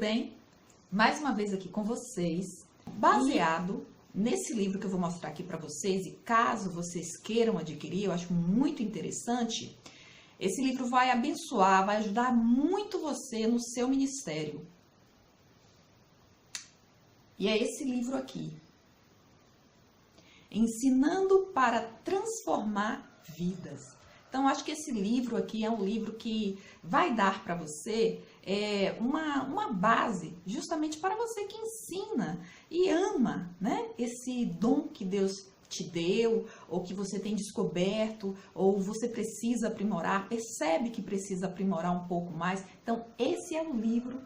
bem? Mais uma vez aqui com vocês, baseado nesse livro que eu vou mostrar aqui para vocês, e caso vocês queiram adquirir, eu acho muito interessante. Esse livro vai abençoar, vai ajudar muito você no seu ministério. E é esse livro aqui. Ensinando para transformar vidas. Então, acho que esse livro aqui é um livro que vai dar para você uma base justamente para você que ensina e ama, né? Esse dom que Deus te deu, ou que você tem descoberto, ou você precisa aprimorar, percebe que precisa aprimorar um pouco mais. Então, esse é um livro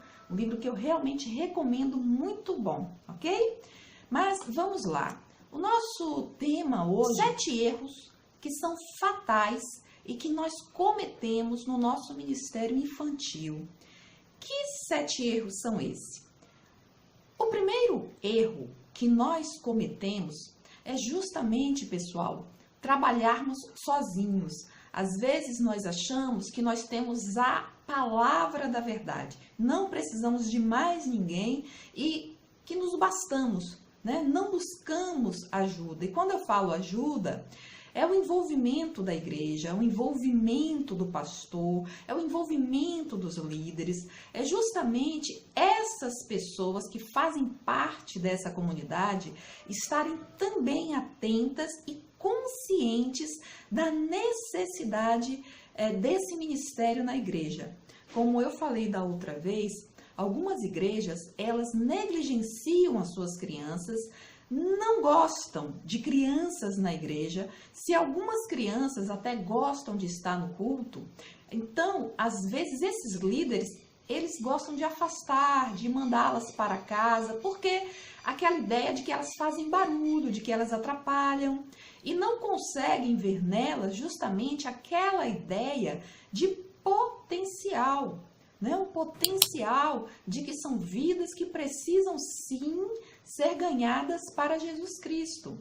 que eu realmente recomendo, muito bom, ok? Mas vamos lá. O nosso tema hoje, 7 erros que são fatais e que nós cometemos no nosso ministério infantil. Que 7 erros são esses? O primeiro erro que nós cometemos é justamente, pessoal, trabalharmos sozinhos. Às vezes nós achamos que nós temos a palavra da verdade, não precisamos de mais ninguém e que nos bastamos, né? Não buscamos ajuda. E quando eu falo ajuda, é o envolvimento da igreja, é o envolvimento do pastor, é o envolvimento dos líderes, é justamente essas pessoas que fazem parte dessa comunidade estarem também atentas e conscientes da necessidade desse ministério na igreja. Como eu falei da outra vez, algumas igrejas, elas negligenciam as suas crianças, não gostam de crianças na igreja. Se algumas crianças até gostam de estar no culto, então, às vezes, esses líderes, eles gostam de afastar, de mandá-las para casa, porque aquela ideia de que elas fazem barulho, de que elas atrapalham, e não conseguem ver nelas justamente aquela ideia de potencial, né? O potencial de que são vidas que precisam sim ser ganhadas para Jesus Cristo.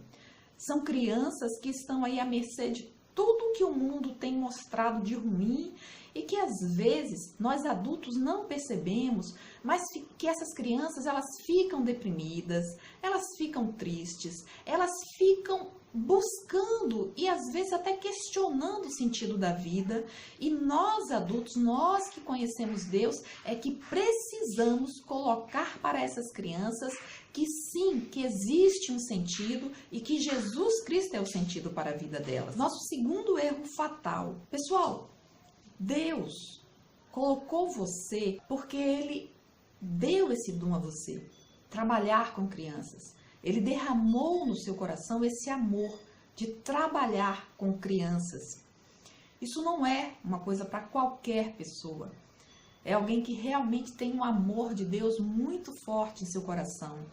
São crianças que estão aí à mercê de tudo que o mundo tem mostrado de ruim e que às vezes nós adultos não percebemos, mas que essas crianças, elas ficam deprimidas, elas ficam tristes, elas ficam buscando e às vezes até questionando o sentido da vida. E nós adultos, nós que conhecemos Deus, é que precisamos colocar para essas crianças que sim, que existe um sentido e que Jesus Cristo é o sentido para a vida delas. Nosso segundo erro fatal. Pessoal, Deus colocou você porque Ele deu esse dom a você, trabalhar com crianças. Ele derramou no seu coração esse amor de trabalhar com crianças. Isso não é uma coisa para qualquer pessoa. É alguém que realmente tem um amor de Deus muito forte em seu coração.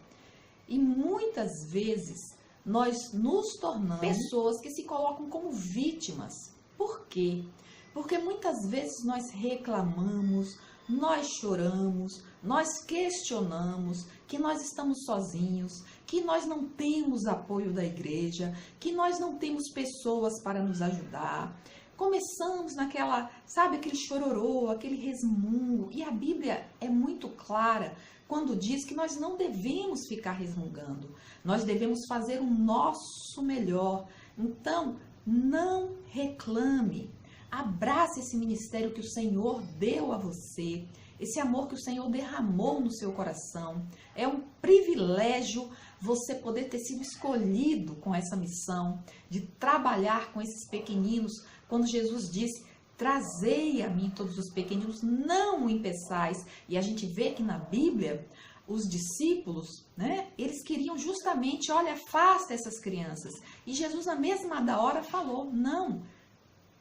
E muitas vezes nós nos tornamos pessoas que se colocam como vítimas. Por quê? Porque muitas vezes nós reclamamos, nós choramos, nós questionamos que nós estamos sozinhos, que nós não temos apoio da igreja, que nós não temos pessoas para nos ajudar. Começamos naquela, sabe, aquele chororô, aquele resmungo. E a Bíblia é muito clara quando diz que nós não devemos ficar resmungando. Nós devemos fazer o nosso melhor. Então, não reclame. Abrace esse ministério que o Senhor deu a você, esse amor que o Senhor derramou no seu coração. É um privilégio você poder ter sido escolhido com essa missão de trabalhar com esses pequeninos. Quando Jesus disse, trazei a mim todos os pequeninos, não o impeçais. E a gente vê que na Bíblia, os discípulos, né, eles queriam justamente, olha, afasta essas crianças. E Jesus na mesma hora falou, não,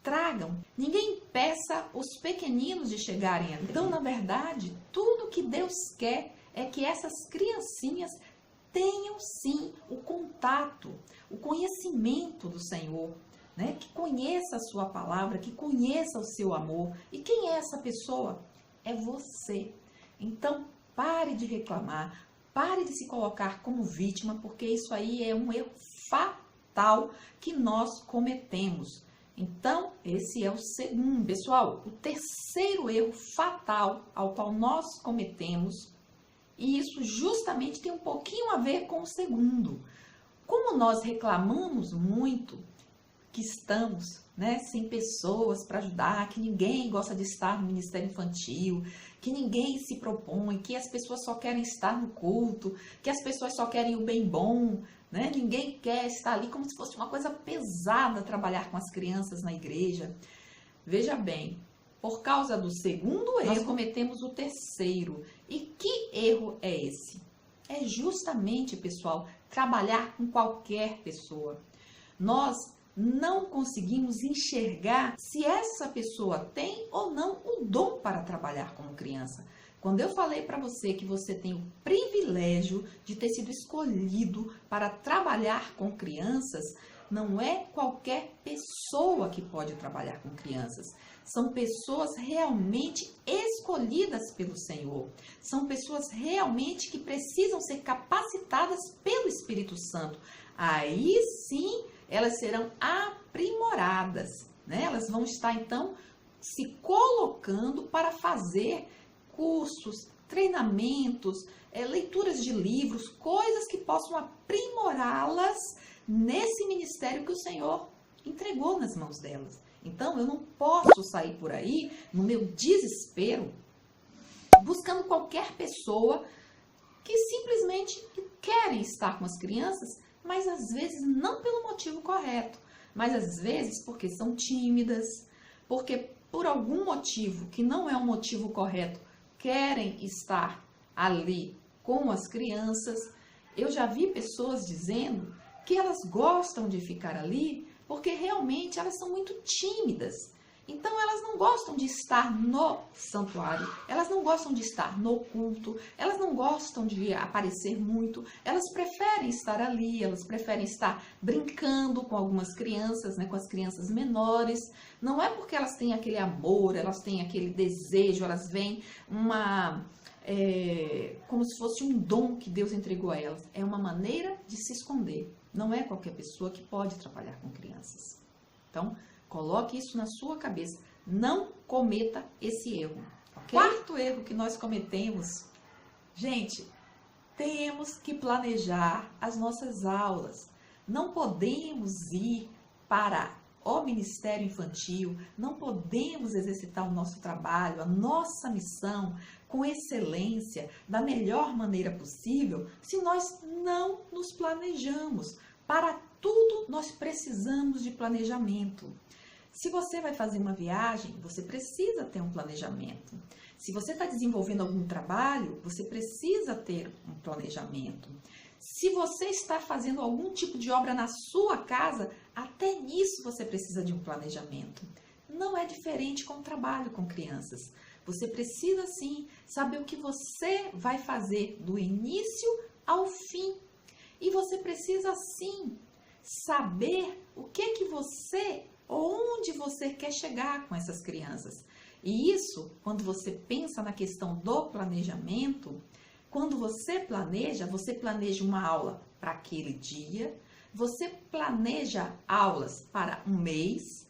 tragam. Ninguém impeça os pequeninos de chegarem a mim. Então, na verdade, tudo que Deus quer é que essas criancinhas tenham sim o contato, o conhecimento do Senhor, né? Que conheça a sua palavra, que conheça o seu amor. E quem é essa pessoa? É você. Então, pare de reclamar, pare de se colocar como vítima, porque isso aí é um erro fatal que nós cometemos. Então, esse é o segundo. Pessoal, o terceiro erro fatal ao qual nós cometemos E isso justamente tem um pouquinho a ver com o segundo. Como nós reclamamos muito que estamos, né, sem pessoas para ajudar, que ninguém gosta de estar no Ministério Infantil, que ninguém se propõe, que as pessoas só querem estar no culto, que as pessoas só querem o bem bom, né? Ninguém quer estar ali como se fosse uma coisa pesada trabalhar com as crianças na igreja. Veja bem, por causa do segundo erro, nós cometemos o terceiro. E que erro é esse? É justamente, pessoal, trabalhar com qualquer pessoa. Nós não conseguimos enxergar se essa pessoa tem ou não o dom para trabalhar como criança. Quando eu falei para você que você tem o privilégio de ter sido escolhido para trabalhar com crianças, não é qualquer pessoa que pode trabalhar com crianças. São pessoas realmente escolhidas pelo Senhor. São pessoas realmente que precisam ser capacitadas pelo Espírito Santo. Aí sim, elas serão aprimoradas, né? Elas vão estar, então, se colocando para fazer cursos, treinamentos, leituras de livros, coisas que possam aprimorá-las nesse ministério que o Senhor entregou nas mãos delas. Então, eu não posso sair por aí, no meu desespero, buscando qualquer pessoa que simplesmente querem estar com as crianças, mas às vezes não pelo motivo correto, mas às vezes porque são tímidas, porque por algum motivo que não é um motivo correto, querem estar ali com as crianças. Eu já vi pessoas dizendo que elas gostam de ficar ali porque realmente elas são muito tímidas. Então elas não gostam de estar no santuário, elas não gostam de estar no culto, elas não gostam de aparecer muito, elas preferem estar ali, elas preferem estar brincando com algumas crianças, né, com as crianças menores. Não é porque elas têm aquele amor, elas têm aquele desejo, elas veem como se fosse um dom que Deus entregou a elas. É uma maneira de se esconder. Não é qualquer pessoa que pode trabalhar com crianças. Então, coloque isso na sua cabeça. Não cometa esse erro. Okay? Quarto erro que nós cometemos. Gente, temos que planejar as nossas aulas. Não podemos ir para o Ministério Infantil, não podemos exercitar o nosso trabalho, a nossa missão com excelência, da melhor maneira possível, se nós não nos planejamos. Para tudo nós precisamos de planejamento. Se você vai fazer uma viagem, você precisa ter um planejamento. Se você está desenvolvendo algum trabalho, você precisa ter um planejamento. Se você está fazendo algum tipo de obra na sua casa, até nisso você precisa de um planejamento. Não é diferente com o trabalho com crianças. Você precisa sim saber o que você vai fazer do início ao fim. E você precisa sim saber o que você, onde você quer chegar com essas crianças. E isso, quando você pensa na questão do planejamento, quando você planeja uma aula para aquele dia, você planeja aulas para um mês,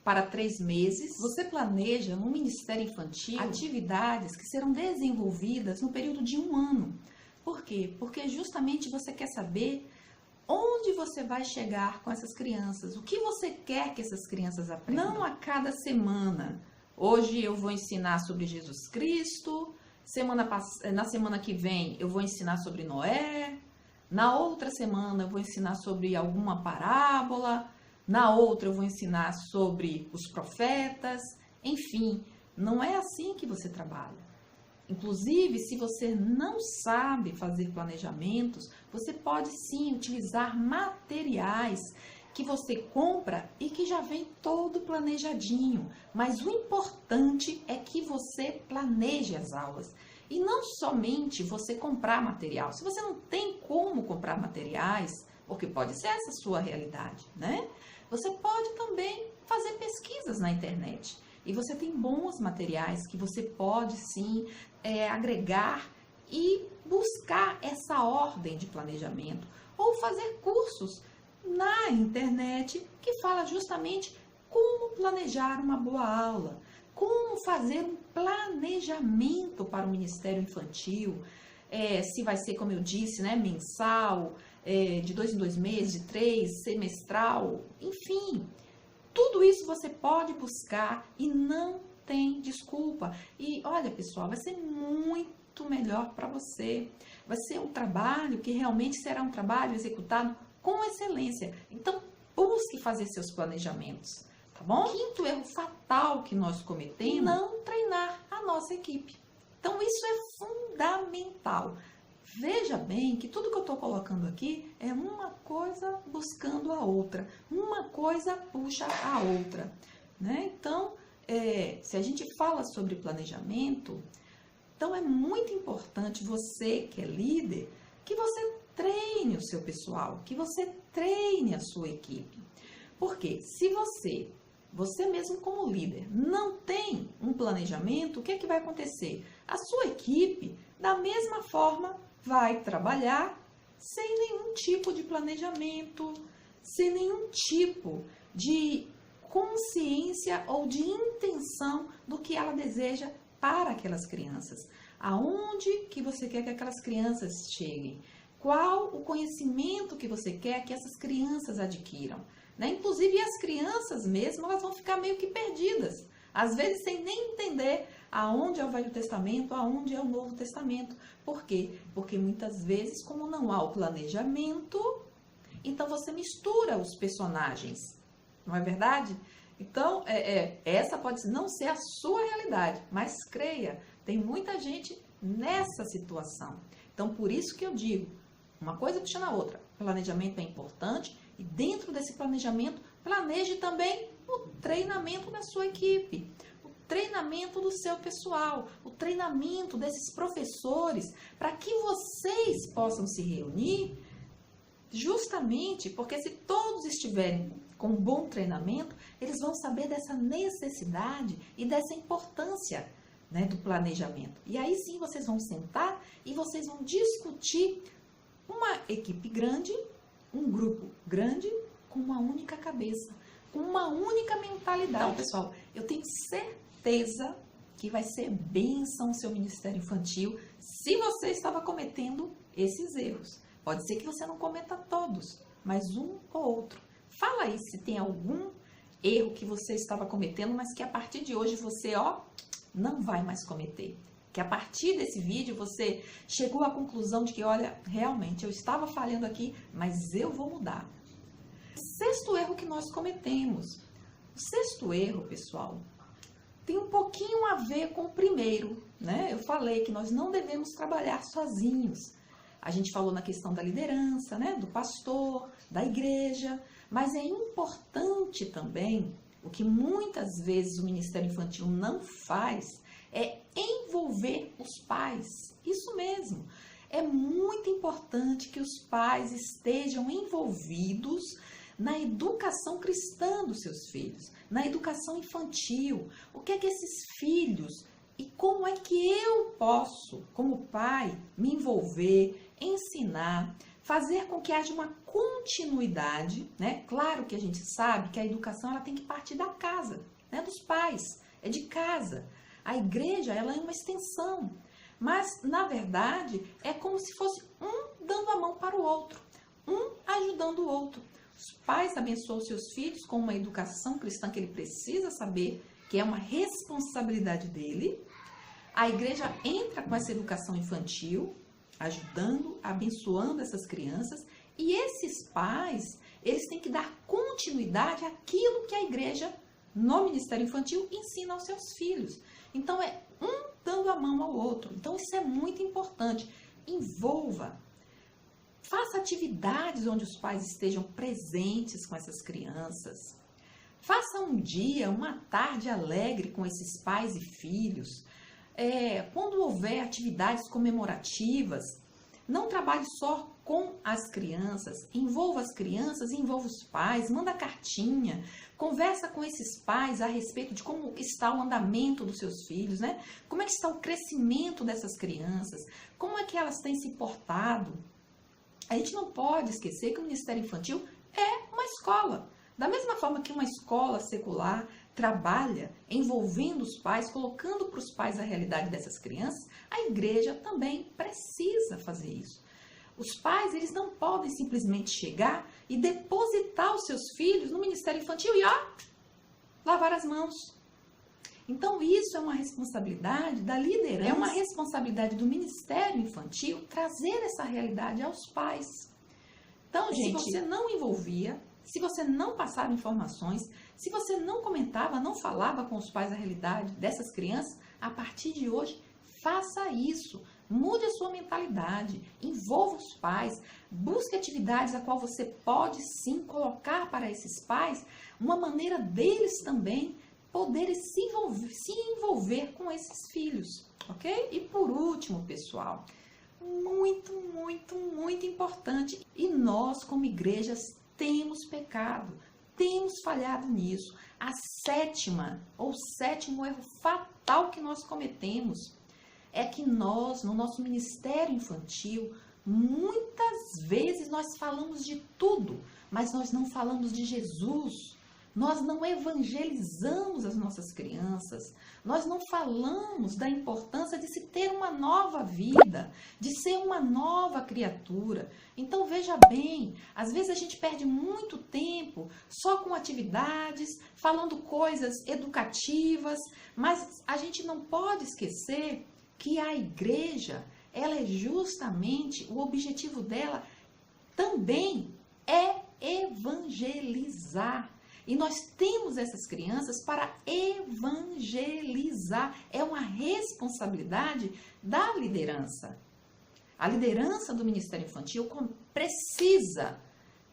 para 3 meses, você planeja no Ministério Infantil atividades que serão desenvolvidas no período de 1 ano. Por quê? Porque justamente você quer saber onde você vai chegar com essas crianças, o que você quer que essas crianças aprendam. Não a cada semana. Hoje eu vou ensinar sobre Jesus Cristo, na semana que vem eu vou ensinar sobre Noé, na outra semana eu vou ensinar sobre alguma parábola, na outra eu vou ensinar sobre os profetas. Enfim, não é assim que você trabalha. Inclusive, se você não sabe fazer planejamentos, você pode sim utilizar materiais que você compra e que já vem todo planejadinho. Mas o importante é que você planeje as aulas. E não somente você comprar material. Se você não tem como comprar materiais, porque pode ser essa a sua realidade, né? Você pode também fazer pesquisas na internet. E você tem bons materiais que você pode sim agregar e buscar essa ordem de planejamento. Ou fazer cursos na internet que fala justamente como planejar uma boa aula, como fazer um planejamento para o Ministério Infantil, se vai ser, como eu disse, né, mensal, de 2 em 2 meses, de 3, semestral, enfim. Tudo isso você pode buscar e não tem desculpa. E olha, pessoal, vai ser muito melhor para você. Vai ser um trabalho que realmente será um trabalho executado com excelência. Então, busque fazer seus planejamentos, tá bom? Quinto erro fatal que nós cometemos, não treinar a nossa equipe. Então, isso é fundamental. Veja bem que tudo que eu estou colocando aqui é uma coisa buscando a outra. Uma coisa puxa a outra, né? Então, se a gente fala sobre planejamento, então é muito importante você que é líder, que você treine o seu pessoal, que você treine a sua equipe. Porque se você mesmo como líder, não tem um planejamento, o que é que vai acontecer? A sua equipe, da mesma forma, vai trabalhar sem nenhum tipo de planejamento, sem nenhum tipo de consciência ou de intenção do que ela deseja para aquelas crianças. Aonde que você quer que aquelas crianças cheguem? Qual o conhecimento que você quer que essas crianças adquiram? Né? Inclusive as crianças mesmo, elas vão ficar meio que perdidas. Às vezes sem nem entender aonde é o Velho Testamento, aonde é o Novo Testamento. Por quê? Porque muitas vezes, como não há o planejamento, então você mistura os personagens. Não é verdade? Então, essa pode não ser a sua realidade, mas creia, tem muita gente nessa situação. Então, por isso que eu digo, uma coisa puxa na outra. Planejamento é importante e dentro desse planejamento, planeje também o treinamento da sua equipe, o treinamento do seu pessoal, o treinamento desses professores, para que vocês possam se reunir justamente porque se todos estiverem com um bom treinamento, eles vão saber dessa necessidade e dessa importância, né, do planejamento. E aí sim vocês vão sentar e vocês vão discutir uma equipe grande, um grupo grande, com uma única cabeça, com uma única mentalidade. Então, pessoal, eu tenho certeza que vai ser bênção o seu ministério infantil se você estava cometendo esses erros. Pode ser que você não cometa todos, mas um ou outro. Fala aí se tem algum erro que você estava cometendo, mas que a partir de hoje você, não vai mais cometer. Que a partir desse vídeo você chegou à conclusão de que, olha, realmente eu estava falhando aqui, mas eu vou mudar. Sexto erro que nós cometemos. O sexto erro, pessoal, tem um pouquinho a ver com o primeiro, né? Eu falei que nós não devemos trabalhar sozinhos. A gente falou na questão da liderança, né? Do pastor, da igreja, mas é importante também, o que muitas vezes o Ministério Infantil não faz, é envolver os pais. Isso mesmo. É muito importante que os pais estejam envolvidos na educação cristã dos seus filhos, na educação infantil. O que é que esses filhos e como é que eu posso, como pai, me envolver, ensinar, fazer com que haja uma continuidade, né? Claro que a gente sabe que a educação ela tem que partir da casa, né? Dos pais, é de casa. A igreja ela é uma extensão, mas na verdade é como se fosse um dando a mão para o outro, um ajudando o outro. Os pais abençoam seus filhos com uma educação cristã que ele precisa saber, que é uma responsabilidade dele. A igreja entra com essa educação infantil, ajudando, abençoando essas crianças, e esses pais, eles têm que dar continuidade àquilo que a igreja, no Ministério Infantil, ensina aos seus filhos. Então, é um dando a mão ao outro. Então, isso é muito importante. Envolva. Faça atividades onde os pais estejam presentes com essas crianças. Faça um dia, uma tarde alegre com esses pais e filhos. Quando houver atividades comemorativas, não trabalhe só com as crianças, envolva as crianças, envolva os pais, manda cartinha, conversa com esses pais a respeito de como está o andamento dos seus filhos, né? Como é que está o crescimento dessas crianças, como é que elas têm se portado. A gente não pode esquecer que o Ministério Infantil é uma escola. Da mesma forma que uma escola secular trabalha envolvendo os pais, colocando para os pais a realidade dessas crianças, a igreja também precisa fazer isso. Os pais, eles não podem simplesmente chegar e depositar os seus filhos no ministério infantil e lavar as mãos. Então, isso é uma responsabilidade da liderança, é uma responsabilidade do ministério infantil trazer essa realidade aos pais. Então, gente, se você não envolvia, se você não passava informações, se você não comentava, não falava com os pais a realidade dessas crianças, a partir de hoje, faça isso. Mude a sua mentalidade, envolva os pais, busque atividades a qual você pode sim colocar para esses pais uma maneira deles também poderem se envolver com esses filhos, ok? E por último, pessoal, muito importante, e nós como igrejas temos pecado, temos falhado nisso. A sétimo erro fatal que nós cometemos é que nós, no nosso ministério infantil, muitas vezes nós falamos de tudo, mas nós não falamos de Jesus. Nós não evangelizamos as nossas crianças. Nós não falamos da importância de se ter uma nova vida, de ser uma nova criatura. Então veja bem, às vezes a gente perde muito tempo só com atividades, falando coisas educativas, mas a gente não pode esquecer que a igreja, ela é justamente, o objetivo dela também é evangelizar. E nós temos essas crianças para evangelizar. É uma responsabilidade da liderança. A liderança do Ministério Infantil precisa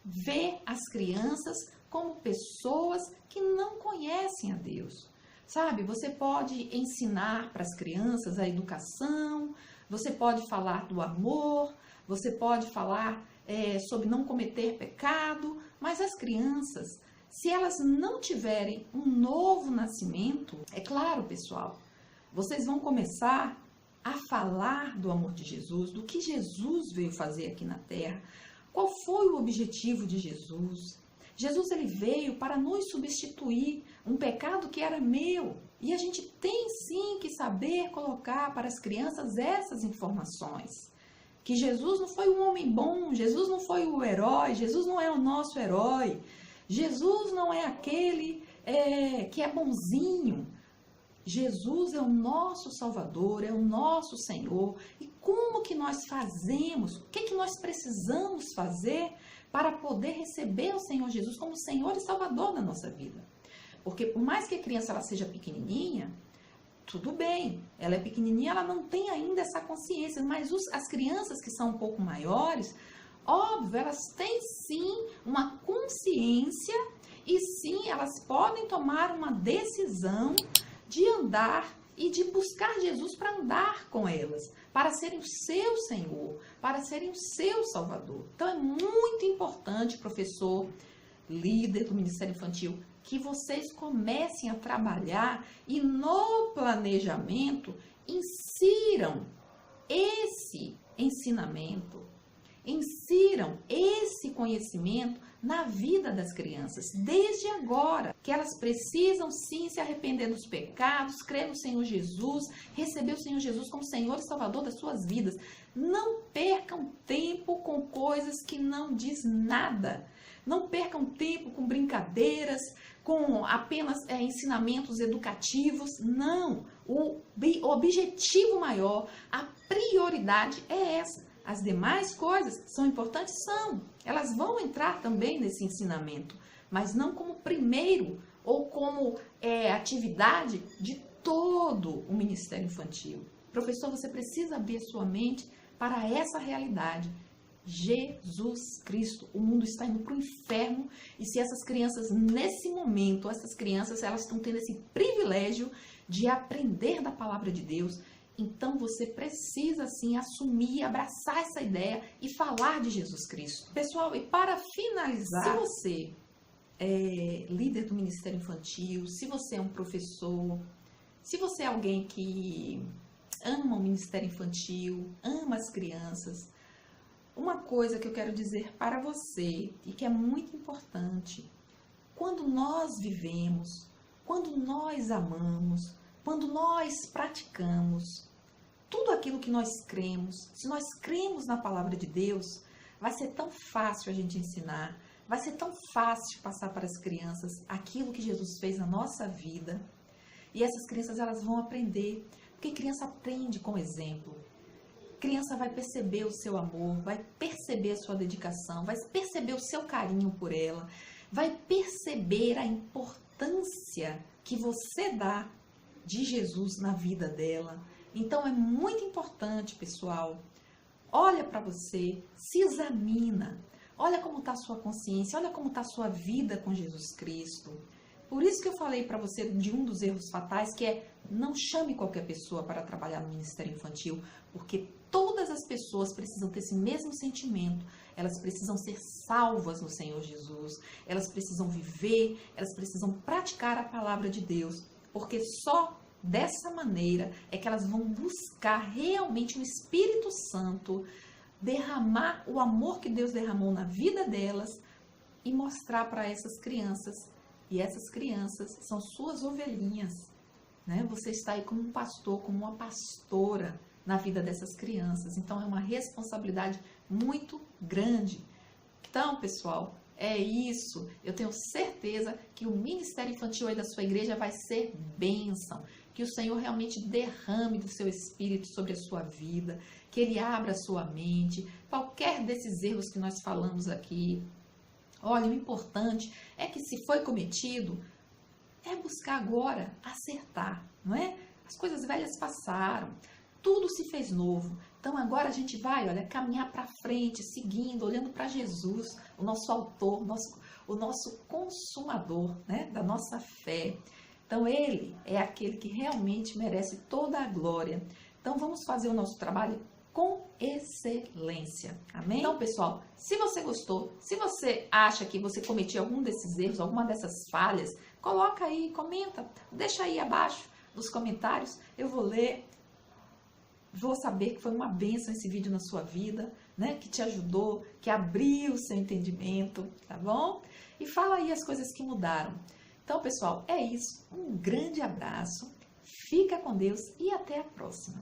ver as crianças como pessoas que não conhecem a Deus. Sabe, você pode ensinar para as crianças a educação, você pode falar do amor, você pode falar sobre não cometer pecado, mas as crianças, se elas não tiverem um novo nascimento, é claro, pessoal, vocês vão começar a falar do amor de Jesus, do que Jesus veio fazer aqui na Terra, qual foi o objetivo de Jesus. Jesus, ele veio para nos substituir, um pecado que era meu. E a gente tem sim que saber colocar para as crianças essas informações. Que Jesus não foi um homem bom, Jesus não foi o herói, Jesus não é o nosso herói. Jesus não é aquele que é bonzinho. Jesus é o nosso Salvador, é o nosso Senhor. E como que nós fazemos? O que nós precisamos fazer para poder receber o Senhor Jesus como Senhor e Salvador da nossa vida? Porque por mais que a criança ela seja pequenininha, tudo bem, ela é pequenininha, ela não tem ainda essa consciência, mas as crianças que são um pouco maiores, óbvio, elas têm sim uma consciência e sim, elas podem tomar uma decisão de andar e de buscar Jesus para andar com elas, para serem o seu Senhor, para serem o seu Salvador. Então é muito importante, professor, líder do Ministério Infantil, que vocês comecem a trabalhar e no planejamento insiram esse ensinamento, insiram esse conhecimento na vida das crianças, desde agora, que elas precisam sim se arrepender dos pecados, crer no Senhor Jesus, receber o Senhor Jesus como Senhor e Salvador das suas vidas. Não percam tempo com coisas que não diz nada. Não percam tempo com brincadeiras, com apenas ensinamentos educativos. Não, o objetivo maior, a prioridade é essa. As demais coisas são importantes? São. Elas vão entrar também nesse ensinamento, mas não como primeiro ou como atividade de todo o Ministério Infantil. Professor, você precisa abrir sua mente para essa realidade. Jesus Cristo, o mundo está indo para o inferno e se essas crianças, nesse momento, elas estão tendo esse privilégio de aprender da palavra de Deus, então você precisa sim assumir, abraçar essa ideia e falar de Jesus Cristo. Pessoal, e para finalizar, se você é líder do Ministério Infantil, se você é um professor, se você é alguém que ama o Ministério Infantil, ama as crianças, uma coisa que eu quero dizer para você e que é muito importante, quando nós vivemos Quando nós amamos, quando nós praticamos tudo aquilo que nós cremos, se nós cremos na palavra de Deus, vai ser tão fácil a gente ensinar, vai ser tão fácil passar para as crianças aquilo que Jesus fez na nossa vida. E essas crianças, elas vão aprender, porque criança aprende com exemplo. Criança vai perceber o seu amor, vai perceber a sua dedicação, vai perceber o seu carinho por ela, vai perceber a importância que você dá de Jesus na vida dela. Então é muito importante, pessoal. Olha para você, se examina, olha como está a sua consciência, olha como está a sua vida com Jesus Cristo. Por isso que eu falei para você de um dos erros fatais, que é não chame qualquer pessoa para trabalhar no Ministério Infantil, porque todas as pessoas precisam ter esse mesmo sentimento, elas precisam ser salvas no Senhor Jesus, elas precisam viver, elas precisam praticar a palavra de Deus, porque só dessa maneira é que elas vão buscar realmente o Espírito Santo, derramar o amor que Deus derramou na vida delas e mostrar para essas crianças. E essas crianças são suas ovelhinhas, né? Você está aí como um pastor, como uma pastora na vida dessas crianças. Então é uma responsabilidade muito grande. Então, pessoal, é isso. Eu tenho certeza que o Ministério Infantil aí da sua igreja vai ser bênção. Que o Senhor realmente derrame do seu espírito sobre a sua vida, que Ele abra a sua mente. Qualquer desses erros que nós falamos aqui, olha, o importante é que se foi cometido, é buscar agora acertar, não é? As coisas velhas passaram, tudo se fez novo. Então agora a gente vai, olha, caminhar para frente, seguindo, olhando para Jesus, o nosso autor, o nosso consumador, né, da nossa fé. Então Ele é aquele que realmente merece toda a glória. Então vamos fazer o nosso trabalho com excelência. Amém? Então, pessoal, se você gostou, se você acha que você cometeu algum desses erros, alguma dessas falhas, coloca aí, comenta, deixa aí abaixo nos comentários, eu vou ler, vou saber que foi uma bênção esse vídeo na sua vida, né? Que te ajudou, que abriu o seu entendimento, tá bom? E fala aí as coisas que mudaram. Então, pessoal, é isso. Um grande abraço, fica com Deus e até a próxima.